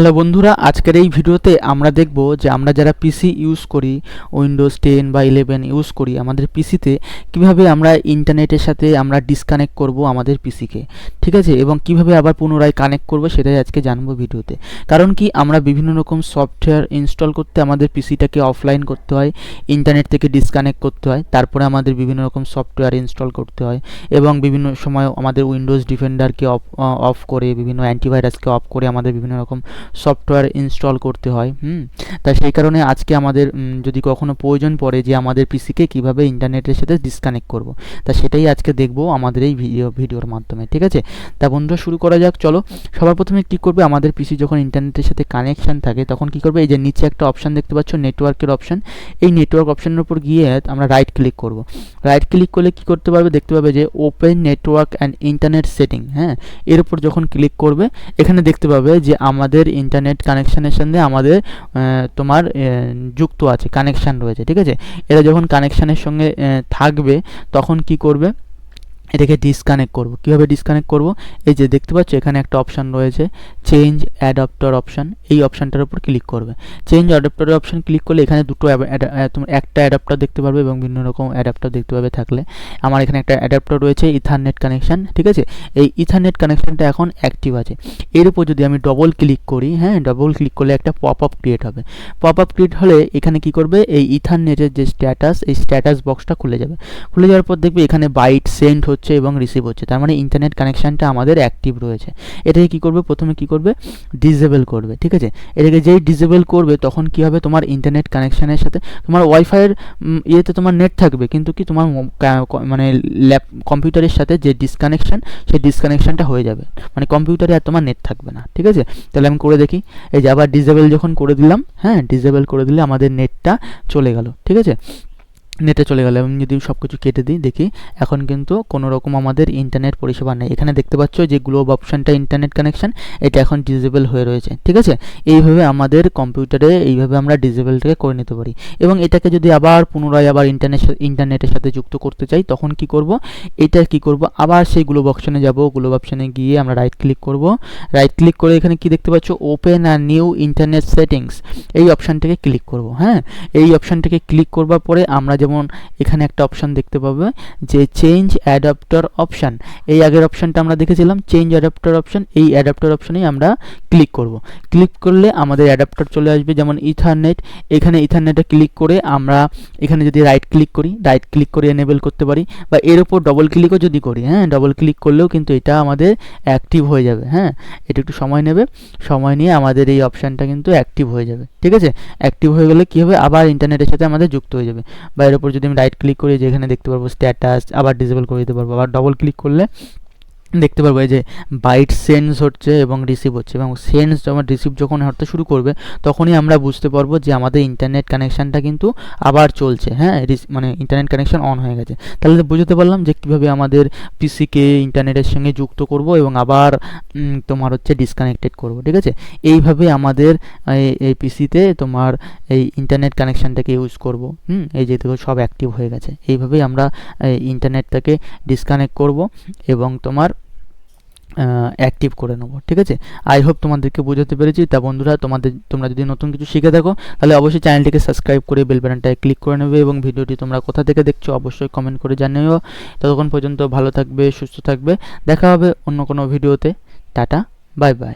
Hello বন্ধুরা, আজকের এই ভিডিওতে আমরা দেখব যে আমরা যারা পিসি ইউজ করি, উইন্ডোজ 10 বা 11 ইউজ করি, আমাদের পিসিতে কিভাবে আমরা ইন্টারনেটের সাথে আমরা ডিসকানেক্ট করব আমাদের পিসিকে, ঠিক আছে, এবং কিভাবে আবার পুনরায় কানেক্ট করব সেটাই আজকে জানবো ভিডিওতে। কারণ কি, আমরা বিভিন্ন রকম সফটওয়্যার ইনস্টল করতে আমাদের পিসিটাকে অফলাইন করতে হয়, ইন্টারনেট থেকে ডিসকানেক্ট করতে হয়, তারপরে আমাদের বিভিন্ন রকম সফটওয়্যার ইনস্টল করতে হয় এবং বিভিন্ন সময় আমাদের উইন্ডোজ ডিফেন্ডারকে অফ করে, বিভিন্ন অ্যান্টিভাইরাসকে অফ করে আমাদের বিভিন্ন রকম সফটওয়্যার ইনস্টল করতে হয়। তাই সেই কারণে আজকে আমাদের যদি কখনো প্রয়োজন পড়ে যে আমাদের পিসিকে কিভাবে ইন্টারনেটের সাথে ডিসকানেক্ট করব, তা সেটাই আজকে দেখব আমাদের এই ভিডিওর মাধ্যমে, ঠিক আছে। তা বন্ধুরা, শুরু করা যাক। চলো, সবার প্রথমে কী করবে, আমাদের পিসি যখন ইন্টারনেটের সাথে কানেকশান থাকে তখন কী করবে, এই যে নিচে একটা অপশান দেখতে পাচ্ছ, নেটওয়ার্কের অপশান, এই নেটওয়ার্ক অপশানের উপর গিয়ে আমরা রাইট ক্লিক করব। রাইট ক্লিক করলে কী করতে পারবে, দেখতে পাবে যে open network and internet setting. এর উপর যখন ক্লিক করবে, এখানে দেখতে পাবে যে আমাদের ইন্টারনেট কানেকশানের সঙ্গে আমাদের তোমার যুক্ত আছে, কানেকশান রয়েছে, ঠিক আছে। এরা যখন কানেকশানের সঙ্গে থাকবে তখন কি করবে, এটাকে ডিসকানেক্ট করব। কীভাবে ডিসকানেক্ট করব, এই যে দেখতে পাচ্ছ এখানে একটা অপশান রয়েছে চেঞ্জ অ্যাডাপ্টার অপশান, এই অপশানটার উপর ক্লিক করবে। চেঞ্জ অ্যাডাপ্টার অপশান ক্লিক করলে এখানে দুটো তোমার একটা অ্যাডাপ্টার দেখতে পারবে এবং বিভিন্ন রকম অ্যাডাপ্টার দেখতে পাবে। থাকলে আমার এখানে একটা অ্যাডাপ্টার রয়েছে ইথারনেট কানেকশান, ঠিক আছে। এই ইথারনেট কানেকশানটা এখন অ্যাক্টিভ আছে। এর উপর যদি আমি ডবল ক্লিক করি, ডবল ক্লিক করলে একটা পপ আপ ক্রিয়েট হবে। পপ আপ ক্রিয়েট হলে এখানে কি করবে, এই ইথারনেটের যে স্ট্যাটাস, এই স্ট্যাটাস বক্সটা খুলে যাবে। খুলে যাওয়ার পর দেখবে এখানে বাইট সেন্ড হচ্ছে এবং রিসিভ হচ্ছে, তার মানে ইন্টারনেট কানেকশানটা আমাদের অ্যাক্টিভ রয়েছে। এটাকে কি করবে, প্রথমে কি করবে, ডিসেবল করবে, ঠিক আছে। এটাকে যেই ডিসেবল করবে তখন কি হবে, তোমার ইন্টারনেট কানেকশানের সাথে তোমার ওয়াইফাইয়ের ইয়েতে তোমার নেট থাকবে, কিন্তু কি তোমার মানে কম্পিউটারের সাথে যে ডিসকানেকশান, সেই ডিসকানেকশানটা হয়ে যাবে, মানে কম্পিউটারে আর তোমার নেট থাকবে না, ঠিক আছে। তাহলে আমি করে দেখি, এই যে আবার ডিসেবল যখন করে দিলাম, ডিসেবল করে দিলে আমাদের নেটটা চলে গেল, ঠিক আছে। নেটে চলে গেলে আমি যদি সব কিছু কেটে দিই, দেখি এখন কিন্তু কোনো রকম আমাদের ইন্টারনেট পরিষেবা নেই। এখানে দেখতে পাচ্ছ যে গ্লোব অপশানটা ইন্টারনেট কানেকশান, এটা এখন ডিসেবল হয়ে রয়েছে, ঠিক আছে। এইভাবে আমাদের কম্পিউটারে এইভাবে আমরা ডিসেবলটাকে করে নিতে পারি। এবং এটাকে যদি আবার পুনরায় আবার ইন্টারনেটের সাথে যুক্ত করতে চাই তখন কি করব, এটা কি করব, আবার সেই গ্লোব অপশানে যাব। গ্লোব অপশানে গিয়ে আমরা রাইট ক্লিক করব। রাইট ক্লিক করে এখানে কি দেখতে পাচ্ছ, open a new internet settings, এই অপশানটাকে ক্লিক করব। এই অপশানটাকে ক্লিক করবার পরে আমরা যেমন এখানে একটা অপশান দেখতে পাবে যে চেঞ্জ অ্যাডাপ্টার অপশান, এই আগের অপশানটা আমরা দেখেছিলাম চেঞ্জ অ্যাডাপ্টার অপশান, এই অ্যাডাপ্টার অপশানেই আমরা ক্লিক করব। ক্লিক করলে আমাদের অ্যাডাপ্টার চলে আসবে, যেমন ইথারনেট। এখানে ইথারনেটে ক্লিক করে আমরা এখানে যদি রাইট ক্লিক করি, রাইট ক্লিক করে এনেবল করতে পারি, বা এর উপর ডবল ক্লিকও যদি করি, ডবল ক্লিক করলেও কিন্তু এটা আমাদের অ্যাক্টিভ হয়ে যাবে। এটা একটু সময় নেবে, সময় নিয়ে আমাদের এই অপশানটা কিন্তু অ্যাক্টিভ হয়ে যাবে, ঠিক আছে। অ্যাক্টিভ হয়ে গেলে কী হবে, আবার ইন্টারনেটের সাথে আমাদের যুক্ত হয়ে যাবে। বা এর উপর যদি আমি রাইট ক্লিক করি, যেখানে দেখতে পারবো স্ট্যাটাস, আবার ডিসেবল করে দিতে পারবো। আবার ডবল ক্লিক করলে দেখতে পারবো এই যে বাইট সেন্স হচ্ছে এবং রিসিভ হচ্ছে, এবং সেন্স যখন রিসিভ যখন হতে শুরু করবে তখনই আমরা বুঝতে পারবো যে আমাদের ইন্টারনেট কানেকশানটা কিন্তু আবার চলছে, মানে ইন্টারনেট কানেকশান অন হয়ে গেছে। তাহলে বুঝতে পারলাম যে কীভাবে আমাদের পিসিকে ইন্টারনেটের সঙ্গে যুক্ত করব এবং আবার তোমার হচ্ছে ডিসকানেক্টেড করব, ঠিক আছে। এইভাবে আমাদের এই পিসিতে তোমার এই ইন্টারনেট কানেকশানটাকে ইউজ করব। এই যে দেখো সব অ্যাক্টিভ হয়ে গেছে। এইভাবেই আমরা ইন্টারনেটটাকে ডিসকানেক্ট করব এবং তোমার অ্যাক্টিভ করে নেবো, ঠিক আছে। আই হোপ তোমাদেরকে বোঝাতে পেরেছি। তা বন্ধুরা, তোমরা যদি নতুন কিছু শিখে থাকো তাহলে অবশ্যই চ্যানেলটিকে সাবস্ক্রাইব করে বেল বাটনটায় ক্লিক করে নেবে, এবং ভিডিওটি তোমরা কোথা থেকে দেখছো অবশ্যই কমেন্ট করে জানিও। ততক্ষণ পর্যন্ত ভালো থাকবে, সুস্থ থাকবে, দেখা হবে অন্য কোনো ভিডিওতে। Tata, bye bye.